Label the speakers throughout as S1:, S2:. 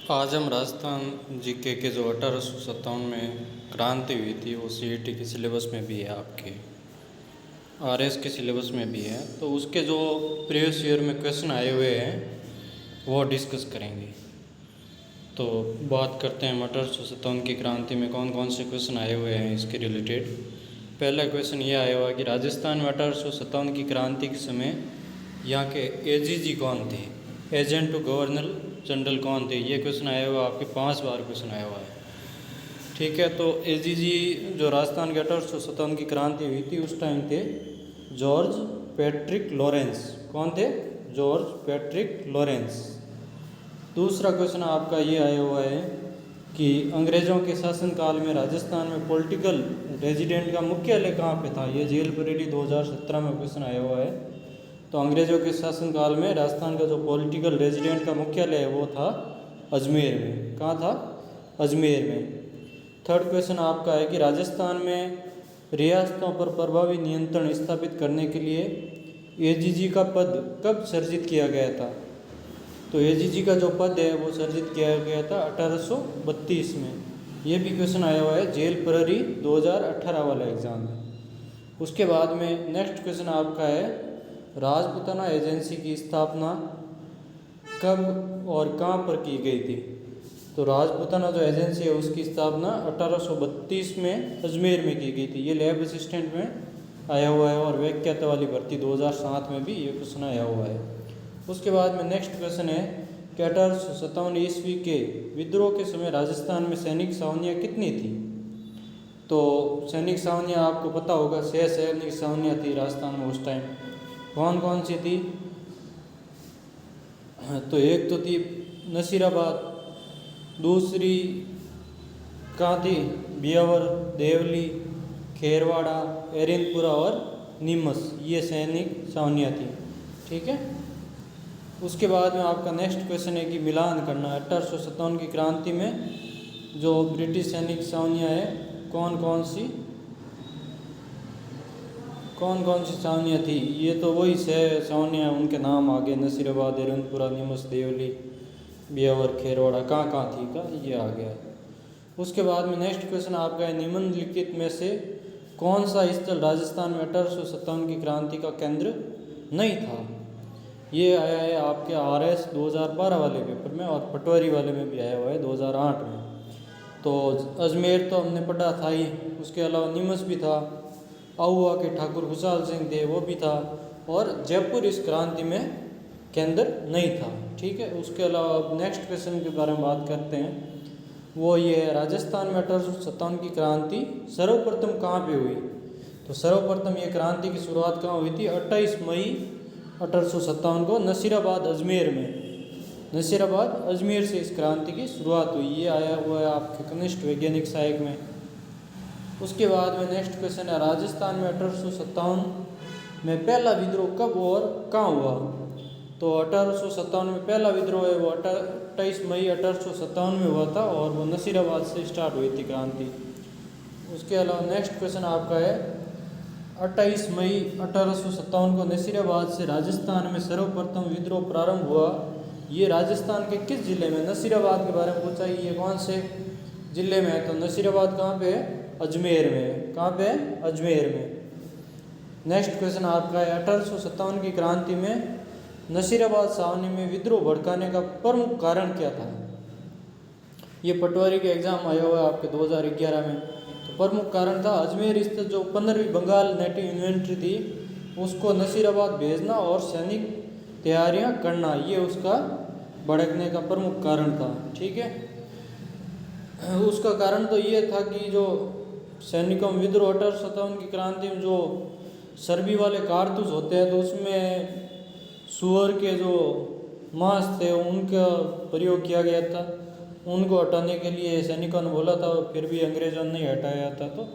S1: आज हम राजस्थान जीके के जो 1857 में क्रांति हुई थी वो सीईटी के सिलेबस में भी है, आपके आरएस के सिलेबस में भी है। तो उसके जो प्रीवियस ईयर में क्वेश्चन आए हुए हैं वो डिस्कस करेंगे। तो बात करते हैं 1857 की क्रांति में कौन कौन से क्वेश्चन आए हुए हैं इसके रिलेटेड। पहला क्वेश्चन ये आया हुआ कि राजस्थान में 1857 की क्रांति के समय यहाँ के एजीजी कौन थे, एजेंट टू गवर्नर जनरल कौन थे। ये क्वेश्चन आया हुआ आपके 5 बार क्वेश्चन आया हुआ है। ठीक है, तो एजीजी जो राजस्थान के 1857 की क्रांति हुई थी उस टाइम थे जॉर्ज पैट्रिक लॉरेंस। कौन थे? George Patrick Lawrence. दूसरा क्वेश्चन आपका ये आया हुआ है कि अंग्रेज़ों के शासनकाल में राजस्थान में पॉलिटिकल रेजिडेंट का मुख्यालय कहाँ पे था। ये जेल परेडी 2017 में क्वेश्चन आया हुआ है। तो अंग्रेज़ों के शासनकाल में राजस्थान का जो पॉलिटिकल रेजिडेंट का मुख्यालय है वो था अजमेर में। कहाँ था? अजमेर में। थर्ड क्वेश्चन आपका है कि राजस्थान में रियासतों पर प्रभावी नियंत्रण स्थापित करने के लिए एजीजी का पद कब सर्जित किया गया था। तो एजीजी का जो पद है वो सर्जित किया गया था 1832 में। ये भी क्वेश्चन आया हुआ है जेल प्रहरी 2018 वाला एग्ज़ाम में। उसके बाद में नेक्स्ट क्वेश्चन आपका है राजपूताना एजेंसी की स्थापना कब और कहाँ पर की गई थी। तो राजपूताना जो एजेंसी है उसकी स्थापना 1832 में अजमेर में की गई थी। ये लैब असिस्टेंट में आया हुआ है और व्याख्याता वाली भर्ती 2007 में भी ये क्वेश्चन आया हुआ है। उसके बाद में नेक्स्ट क्वेश्चन है कि 1857 ईस्वी के विद्रोह के समय राजस्थान में सैनिक छावनियाँ कितनी थी। तो सैनिक छावनियाँ आपको पता होगा 6 सैनिक छावनियाँ थी राजस्थान में उस टाइम। कौन कौन सी थी? तो एक तो थी नसीराबाद, दूसरी कहाँ थी? बियावर, देवली, खेरवाड़ा, एरिनपुरा और नीमस। ये सैनिक छावनियाँ थी। ठीक है। उसके बाद में आपका नेक्स्ट क्वेश्चन है कि मिलान करना। 1857 की क्रांति में जो ब्रिटिश सैनिक छावनियाँ हैं कौन कौन सी छावनियाँ थी। ये तो वही छावनियाँ, उनके नाम आगे नसीराबाद, एरिनपुरा, नीमस, देवली, बियावर, खेरवाड़ा कहाँ थी का ये आ गया। उसके बाद में नेक्स्ट क्वेश्चन आपका है निम्नलिखित में से कौन सा स्थल राजस्थान में 1857 की क्रांति का केंद्र नहीं था। ये आया है आपके आरएस 2012 वाले पेपर में और पटवारी वाले में भी आया हुआ है 2008 में। तो अजमेर तो हमने पढ़ा था ही, उसके अलावा नीमस भी था, आहुआ के ठाकुर खुशहाल सिंह थे वो भी था, और जयपुर इस क्रांति में केंद्र नहीं था। ठीक है। उसके अलावा अब नेक्स्ट क्वेश्चन के बारे में बात करते हैं। वो ये है राजस्थान में 1857 की क्रांति सर्वप्रथम कहाँ पे हुई। तो सर्वप्रथम ये क्रांति की शुरुआत कहाँ हुई थी? 28 मई 1857 को नसीराबाद अजमेर में। नसीराबाद अजमेर से इस क्रांति की शुरुआत हुई। ये आया हुआ है आपके कनिष्ठ वैज्ञानिक सहायक में। उसके बाद में नेक्स्ट क्वेश्चन है राजस्थान में 1857 में पहला विद्रोह कब और कहाँ हुआ। तो 1857 में पहला विद्रोह है वो 28 मई 1857 में हुआ था और वो नसीराबाद से स्टार्ट हुई थी क्रांति। उसके अलावा नेक्स्ट क्वेश्चन आपका है 28 मई 1857 को नसीराबाद से राजस्थान में सर्वप्रथम विद्रोह प्रारंभ हुआ। ये राजस्थान के किस जिले में? नसीराबाद के बारे में पूछा। ये कौन से जिले में है? तो नसीराबाद कहाँ पे है? अजमेर में। कहाँ पे है? अजमेर में। नेक्स्ट क्वेश्चन आपका है 1857 की क्रांति में नसीराबाद छावनी में विद्रोह भड़काने का प्रमुख कारण क्या था। ये पटवारी के एग्जाम आया हुआ है आपके 2011 में। तो प्रमुख कारण था अजमेर स्थित जो 15वीं बंगाल नेटिव इन्फेंट्री थी उसको नसीराबाद भेजना और सैनिक तैयारियां करना। ये उसका भड़कने का प्रमुख कारण था। ठीक है। उसका कारण तो ये था कि जो सैनिकों में विद्रोह 1857 की क्रांति में जो सर्बी वाले कारतूस होते हैं तो उसमें सुअर के जो मांस थे उनका प्रयोग किया गया था। उनको हटाने के लिए सैनिकों ने बोला था, फिर भी अंग्रेज़ों ने नहीं हटाया था। तो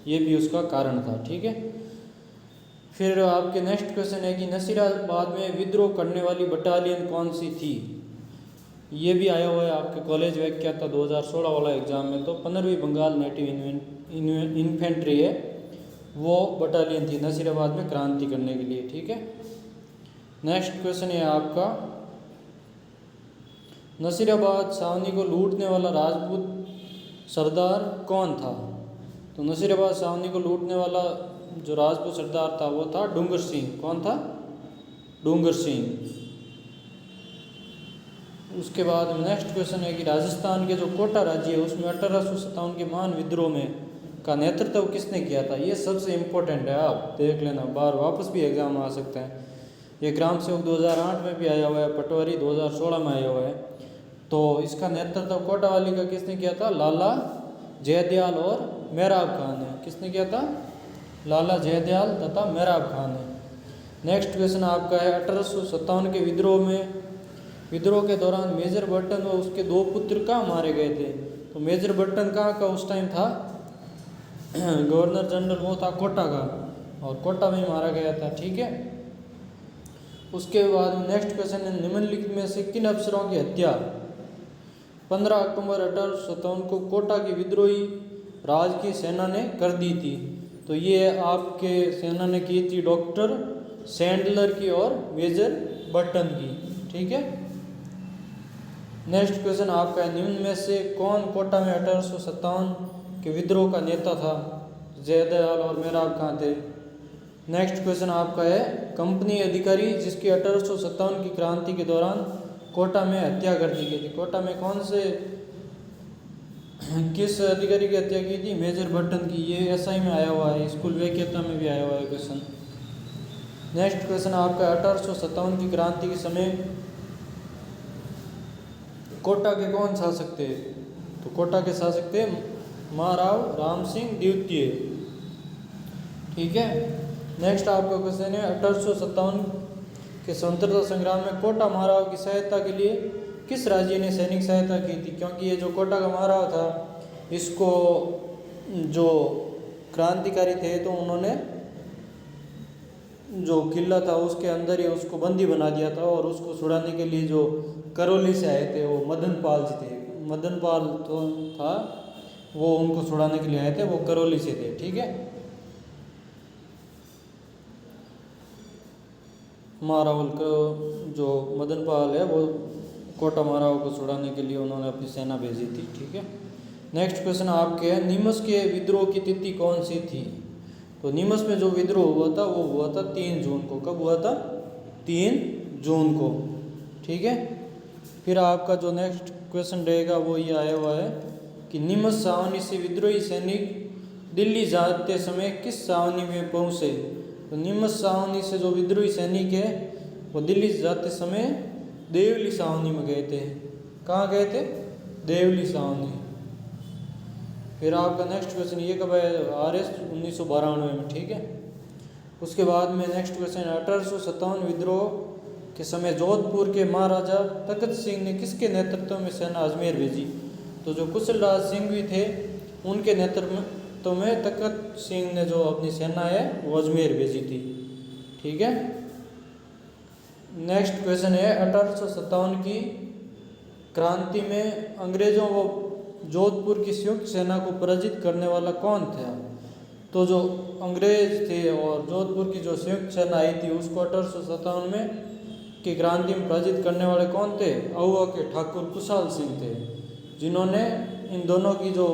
S1: ये भी उसका कारण था। ठीक है। फिर आपके नेक्स्ट क्वेश्चन है कि नसीराबाद में विद्रोह करने वाली बटालियन कौन सी थी। ये भी आया हुआ है आपके कॉलेज व्याख्याता 2016 वाला एग्जाम में। तो 15वीं बंगाल नेटिव इन्फेंट्री है वो बटालियन थी नसीराबाद में क्रांति करने के लिए। ठीक है। नेक्स्ट क्वेश्चन है आपका नसीराबाद छावनी को लूटने वाला राजपूत सरदार कौन था? तो नसीराबाद छावनी को लूटने वाला जो राजपूत सरदार था वो था डूंगर सिंह। कौन था? डूंगर सिंह। उसके बाद नेक्स्ट क्वेश्चन है कि राजस्थान के जो कोटा राज्य है उसमें 1857 के महान विद्रोह में का नेतृत्व किसने किया था? ये सबसे इम्पोर्टेंट है, आप देख लेना, बार वापस भी एग्जाम आ सकते हैं। ये ग्राम सेवक 2008 में भी आया हुआ है, पटवारी 2016 में आया हुआ है। तो इसका नेतृत्व कोटावाली का किसने किया था? लाला जयदयाल और मेहराब खान ने। किसने किया था? लाला जयदयाल तथा मेहराब खान ने। नेक्स्ट क्वेश्चन आपका है 1857 के विद्रोह के दौरान मेजर बर्टन व उसके 2 पुत्र कहाँ मारे गए थे? तो मेजर बर्टन कहाँ का उस टाइम था? गवर्नर जनरल वो था कोटा का, और कोटा में मारा गया था। ठीक है। उसके बाद नेक्स्ट क्वेश्चन है निम्नलिखित में से किन अफसरों की हत्या 15 अक्टूबर 1857 को कोटा की विद्रोही राज की सेना ने कर दी थी? तो ये आपके सेना ने की थी डॉक्टर सैंडलर की और मेजर बर्टन की। ठीक है। नेक्स्ट क्वेश्चन आपका है निम्न में से कौन कोटा में 1857 के विद्रोह का नेता था? जयदयाल और मेहराब खान थे। नेक्स्ट क्वेश्चन आपका है कंपनी अधिकारी जिसकी 1857 की क्रांति के दौरान कोटा में हत्या कर दी गई थी? कोटा में कौन से किस अधिकारी की हत्या की थी? मेजर बर्टन की। ये एसआई में आया हुआ है, स्कूल वेकेता में भी आया हुआ है क्वेश्चन। नेक्स्ट क्वेश्चन आपका 1857 की क्रांति के समय कोटा के कौन शासक थे? तो कोटा के शासक थे महाराव राम सिंह द्वितीय। ठीक है। नेक्स्ट आपका क्वेश्चन है 1857 के स्वतंत्रता संग्राम में कोटा महाराव की सहायता के लिए किस राज्य ने सैनिक सहायता की थी? क्योंकि ये जो कोटा का महाराव था इसको जो क्रांतिकारी थे तो उन्होंने जो किला था उसके अंदर ही उसको बंदी बना दिया था, और उसको छुड़ाने के लिए जो करौली से आए थे वो मदन पाल जी थे। मदन पाल तो था वो उनको छुड़ाने के लिए आए थे, वो करौली से थे। ठीक है। महारावल को जो मदन पाल है वो कोटा महाराव को छुड़ाने के लिए उन्होंने अपनी सेना भेजी थी। ठीक है। नेक्स्ट क्वेश्चन आपके है नीमच के विद्रोह की तिथि कौन सी थी? तो नीमच में जो विद्रोह हुआ था वो हुआ था 3 जून को। कब हुआ था? 3 जून को। ठीक है। फिर आपका जो नेक्स्ट क्वेश्चन रहेगा वो ये आया हुआ है कि नीमच छावनी से विद्रोही सैनिक दिल्ली जाते समय किस छावनी में पहुँचे? तो नीमच छावनी से जो विद्रोही सैनिक है वो दिल्ली जाते समय देवली छावनी में गए थे। कहाँ गए थे? देवली छावनी। फिर आपका नेक्स्ट क्वेश्चन ये कब है? RS 1992 में। ठीक है। उसके बाद में नेक्स्ट क्वेश्चन 1857 विद्रोह के समय जोधपुर के महाराजा तखत सिंह ने किसके नेतृत्व में सेना अजमेर भेजी? तो जो कुशलराज सिंह भी थे उनके नेतृत्व में तखत सिंह ने जो अपनी सेना है वो अजमेर भेजी थी। ठीक है। नेक्स्ट क्वेश्चन है 1857 की क्रांति में अंग्रेजों व जोधपुर की संयुक्त सेना को पराजित करने वाला कौन था? तो जो अंग्रेज थे और जोधपुर की जो संयुक्त सेना आई थी उसको 1857 में की क्रांति में पराजित करने वाले कौन थे? अहुआ के ठाकुर कुशाल सिंह थे, जिन्होंने इन दोनों की जो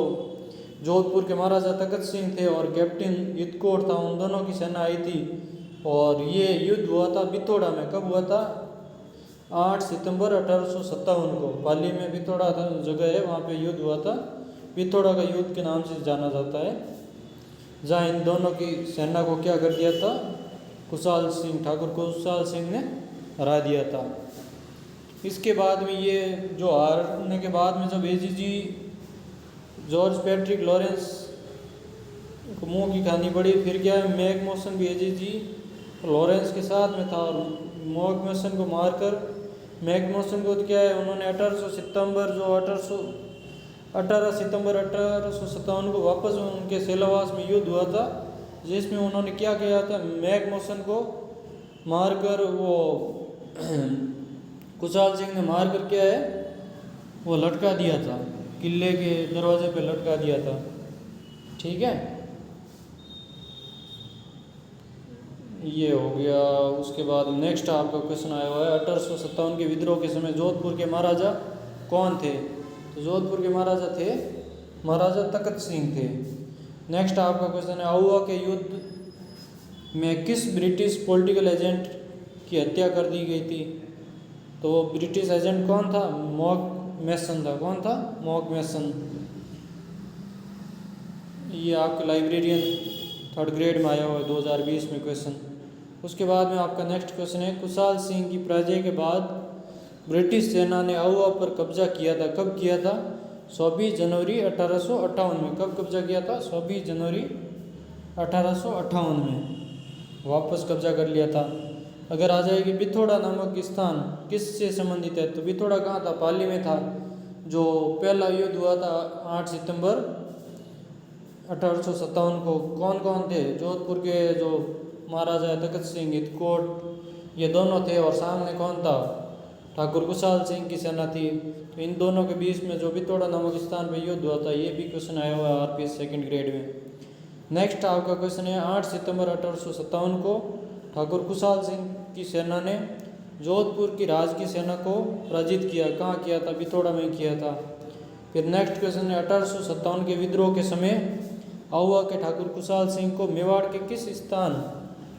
S1: जोधपुर के महाराजा तखत सिंह थे और कैप्टन इतकोट था उन दोनों की सेना आई थी। और ये युद्ध हुआ था बिथोड़ा में। कब हुआ था? 8 सितंबर 1857 को। पाली में बिथोड़ा था जगह है, वहाँ पे युद्ध हुआ था। बिथोड़ा का युद्ध के नाम से जाना जाता है, जहाँ इन दोनों की सेना को क्या कर दिया था? कुशाल सिंह, ठाकुर कुशाल सिंह ने हरा दिया था। इसके बाद में ये जो हारने के बाद में जब एजीजी जॉर्ज पैट्रिक लॉरेंस को मुंह की खानी पड़ी, फिर क्या है मैक मॉसन भी एजीजी लॉरेंस के साथ में था और मैक मॉसन को मारकर मैक मॉसन को क्या है उन्होंने 18 सितंबर 1857 को वापस उनके सेलावास में युद्ध हुआ था, जिसमें उन्होंने क्या किया था? मैक मॉसन को मारकर वो कुशाल सिंह ने मारकर क्या है वो लटका दिया था, किले के दरवाजे पे लटका दिया था। ठीक है। ये हो गया। उसके बाद नेक्स्ट आपका क्वेश्चन आया हुआ है 1857 के विद्रोह के समय जोधपुर के महाराजा कौन थे? तो जोधपुर के महाराजा थे महाराजा तखत सिंह थे। नेक्स्ट आपका क्वेश्चन है, आउवा के युद्ध में किस ब्रिटिश पॉलिटिकल एजेंट की हत्या कर दी गई थी? तो ब्रिटिश एजेंट कौन था? मॉक मैसन था। कौन था? मॉक मैसन। ये आपके लाइब्रेरियन 3rd ग्रेड में आया हुआ है 2020 में क्वेश्चन। उसके बाद में आपका नेक्स्ट क्वेश्चन है, कुशाल सिंह की पराजय के बाद ब्रिटिश सेना ने आउवा पर कब्जा किया था। कब किया था? 24 जनवरी 1858 में। कब कब्जा किया था? 24 जनवरी 1858 में वापस कब्जा कर लिया था। अगर आ जाएगी बिथोड़ा नामक स्थान किससे संबंधित है? तो बिथोड़ा कहाँ था? पाली में था। जो पहला युद्ध हुआ था 8 सितंबर 1857 को। कौन कौन थे? जोधपुर के जो महाराजा तखत सिंह, हितकोट, ये दोनों थे। और सामने कौन था? ठाकुर कुशाल सिंह की सेना थी। तो इन दोनों के बीच में जो बिथोड़ा नामक स्थान पर युद्ध हुआ था, ये भी क्वेश्चन आया हुआ है आरपीएस 2nd ग्रेड में। नेक्स्ट आपका क्वेश्चन है, 8 सितंबर 1857 को ठाकुर कुशाल सिंह की सेना ने जोधपुर की राज की सेना को पराजित किया। कहाँ किया था? बिथोड़ा में किया था। फिर नेक्स्ट क्वेश्चन है, 1857 के विद्रोह के समय आउवा के ठाकुर कुशाल सिंह को मेवाड़ के किस स्थान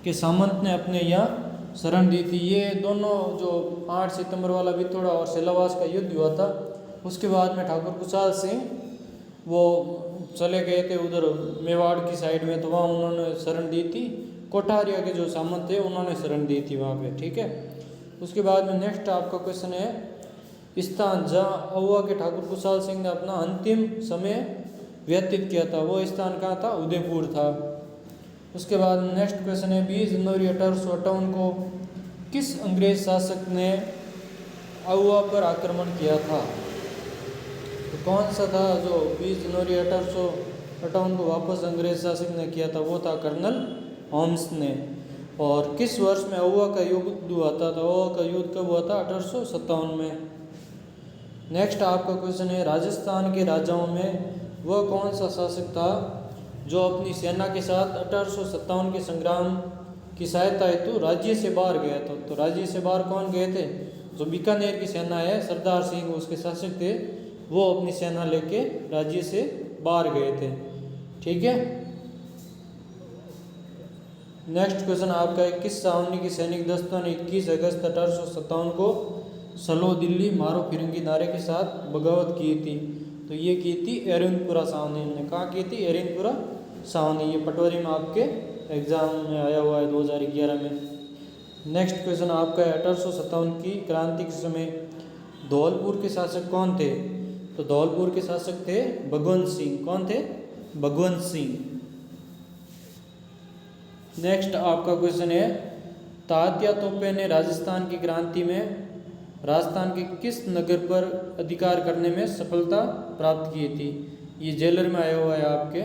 S1: के सामंत ने अपने यहाँ शरण दी थी? ये दोनों जो 8 सितंबर वाला बिथोड़ा और सेलावास का युद्ध हुआ था, उसके बाद में ठाकुर कुशाल सिंह वो चले गए थे उधर मेवाड़ की साइड में, तो वहाँ उन्होंने शरण दी थी। कोठारिया के जो सामंत थे उन्होंने शरण दी थी वहाँ पे, ठीक है। उसके बाद में नेक्स्ट आपका क्वेश्चन है, स्थान जहाँ आउवा के ठाकुर कुशाल सिंह ने अपना अंतिम समय व्यतीत किया था, वो स्थान कहाँ था? उदयपुर था। उसके बाद नेक्स्ट क्वेश्चन है, 20 जनवरी 1858 को किस अंग्रेज शासक ने आउवा पर आक्रमण किया था? तो कौन सा था जो 20 जनवरी 1858 को वापस अंग्रेज शासक ने किया था? वो था कर्नल होम्स ने। और किस वर्ष में आउवा का युद्ध हुआ था? तो आउवा का युद्ध कब हुआ था? 1857 में। नेक्स्ट आपका क्वेश्चन है, राजस्थान के राजाओं में वह कौन सा शासक था जो अपनी सेना के साथ 1857 के संग्राम की सहायता हेतु राज्य से बाहर गया था? तो राज्य से बाहर कौन गए थे? जो बीकानेर की सेना है, सरदार सिंह उसके शासक थे, वो अपनी सेना लेके राज्य से बाहर गए थे, ठीक है। नेक्स्ट क्वेश्चन आपका है, किस छावनी के सैनिक दस्तों ने 21 अगस्त 1857 को सलो दिल्ली मारो फिरंगी नारे के साथ बगावत की थी? तो ये की थी एरविंदपुरा छावनी ने। कहाँ की थी? एरविंदपुरा छावनी। ये पटवारी में आपके एग्जाम में आया हुआ है 2011 में। नेक्स्ट क्वेश्चन आपका है, 1857 की क्रांति के समय धौलपुर के शासक कौन थे? तो धौलपुर के शासक थे भगवंत सिंह। कौन थे? भगवंत सिंह। नेक्स्ट आपका क्वेश्चन है, तात्या तोपे ने राजस्थान की क्रांति में राजस्थान के किस नगर पर अधिकार करने में सफलता प्राप्त की थी? ये जेलर में आया हुआ है आपके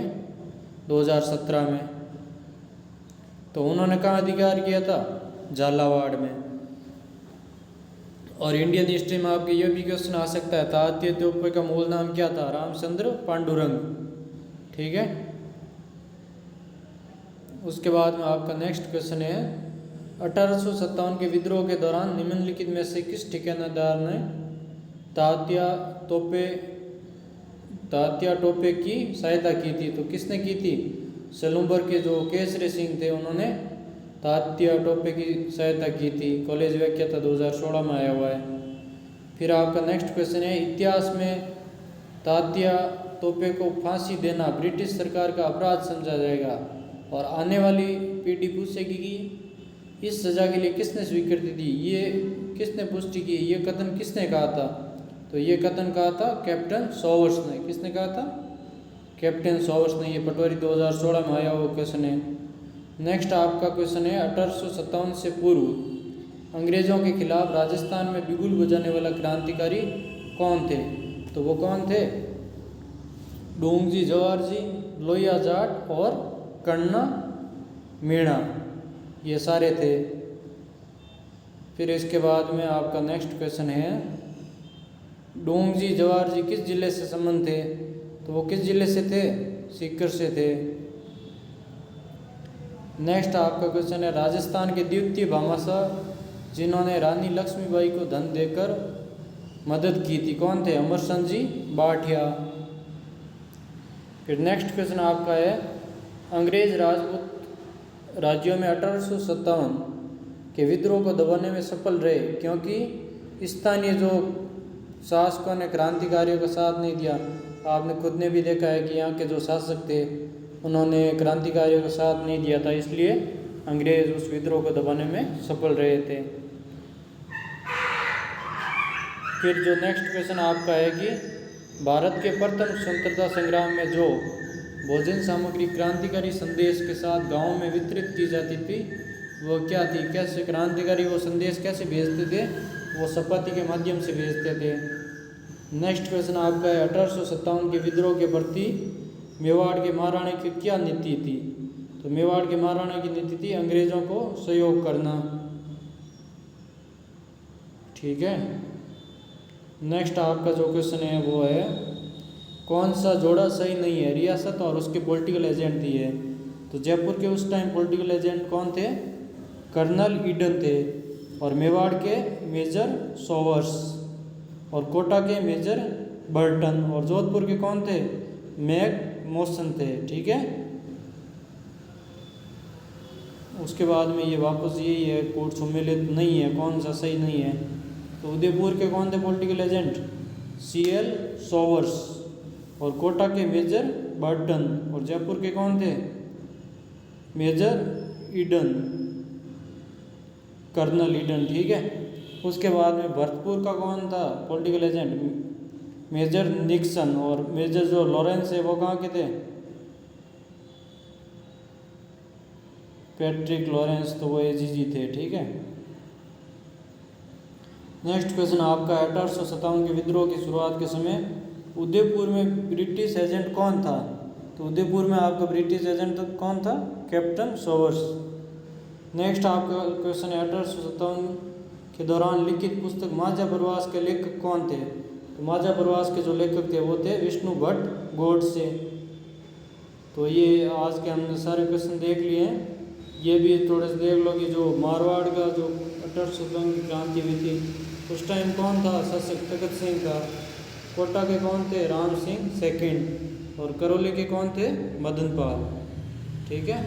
S1: 2017 में। तो उन्होंने कहाँ अधिकार किया था? झालावाड़ में। और इंडियन हिस्ट्री में आपके ये भी क्वेश्चन आ सकता है, तात्या तोपे का मूल नाम क्या था? रामचंद्र पांडुरंग, ठीक है। उसके बाद में आपका नेक्स्ट क्वेश्चन है, 1857 के विद्रोह के दौरान निम्नलिखित में से किस ठिकानेदार ने तात्या टोपे की सहायता की थी? तो किसने की थी? सलूम्बर के जो केसरी सिंह थे उन्होंने तात्या टोपे की सहायता की थी। कॉलेज व्याख्या था 2016 में आया हुआ है। फिर आपका नेक्स्ट क्वेश्चन है, इतिहास में तात्या टोपे को फांसी देना ब्रिटिश सरकार का अपराध समझा जाएगा और आने वाली पीढ़ी पूछेगी कि इस सज़ा के लिए किसने स्वीकृति दी? ये किसने पुष्टि की? ये कथन किसने कहा था? तो ये कथन कहा था कैप्टन सॉवर्स ने। किसने कहा था? कैप्टन सॉवर्स ने। ये पटवारी 2016 में आया हुआ क्वेश्चन है। नेक्स्ट आपका क्वेश्चन है, 1857 से पूर्व अंग्रेजों के खिलाफ राजस्थान में बिगुल बजाने वाला क्रांतिकारी कौन थे? तो वो कौन थे? डोंगजी जवाहर जी, लोहिया जाट और कन्ना मीणा, ये सारे थे। फिर इसके बाद में आपका नेक्स्ट क्वेश्चन है, डोंगजी जवाहर जी किस जिले से संबंध थे? तो वो किस जिले से थे? सीकर से थे। नेक्स्ट आपका क्वेश्चन है, राजस्थान के द्वितीय भामाशाह जिन्होंने रानी लक्ष्मीबाई को धन देकर मदद की थी। कौन थे? अमरचंद जी बाठिया। फिर नेक्स्ट क्वेश्चन आपका है, अंग्रेज राजपूत राज्यों में 1857 के विद्रोह को दबाने में सफल रहे क्योंकि स्थानीय जो शासकों ने क्रांतिकारियों का साथ नहीं दिया। आपने खुद ने भी देखा है कि यहाँ के जो शासक थे उन्होंने क्रांतिकारियों का साथ नहीं दिया था, इसलिए अंग्रेज उस विद्रोह को दबाने में सफल रहे थे। फिर जो नेक्स्ट क्वेश्चन आपका है कि भारत के प्रथम स्वतंत्रता संग्राम में जो भोजन सामग्री क्रांतिकारी संदेश के साथ गांवों में वितरित की जाती थी वो क्या थी? कैसे क्रांतिकारी वो संदेश कैसे भेजते थे? वो चपाती के माध्यम से भेजते थे। नेक्स्ट क्वेश्चन आपका है, 1857 के विद्रोह के प्रति मेवाड़ के महाराणा की क्या नीति थी? तो मेवाड़ के महाराणा की नीति थी अंग्रेजों को सहयोग करना। ठीक है। नेक्स्ट आपका जो क्वेश्चन है वो है, कौन सा जोड़ा सही नहीं है? रियासत और उसके पॉलिटिकल एजेंट दिए है। तो जयपुर के उस टाइम पॉलिटिकल एजेंट कौन थे? कर्नल ईडन थे। और मेवाड़ के मेजर सोवर्स और कोटा के मेजर बर्टन और जोधपुर के कौन थे? मैक मोशन थे। ठीक है। उसके बाद में ये वापस यही है, कोर्ट सम्मिलित नहीं है, कौन सा सही नहीं है? तो उदयपुर के कौन थे पॉलिटिकल एजेंट? सीएल सोवर्स और कोटा के मेजर बर्टन और जयपुर के कौन थे? Major Eden, colonel Eden. ठीक है। उसके बाद में भरतपुर का कौन था पॉलिटिकल एजेंट? मेजर निक्सन और मेजर जो लॉरेंस है वो कहाँ के थे? पैट्रिक लॉरेंस, तो वो एजीजी थे। ठीक है। नेक्स्ट क्वेश्चन आपका 1857 के विद्रोह की शुरुआत के समय उदयपुर में ब्रिटिश एजेंट कौन था? तो उदयपुर में आपका ब्रिटिश एजेंट कौन था? कैप्टन सोवर्स। नेक्स्ट आपका क्वेश्चन है, 1857 के दौरान लिखित पुस्तक माझा प्रवास के लेखक कौन थे? तो माझा प्रवास के जो लेखक थे वो थे विष्णु भट्ट गोडसे। तो ये आज के हमने सारे क्वेश्चन देख लिए हैं। ये भी थोड़े से देख लो कि जो मारवाड़ का जो 1857 की क्रांति हुई थी उस टाइम कौन था शासक? तखत सिंह था। कोटा के कौन थे? राम सिंह सेकंड। और करौली के कौन थे? मदन पाल। ठीक है।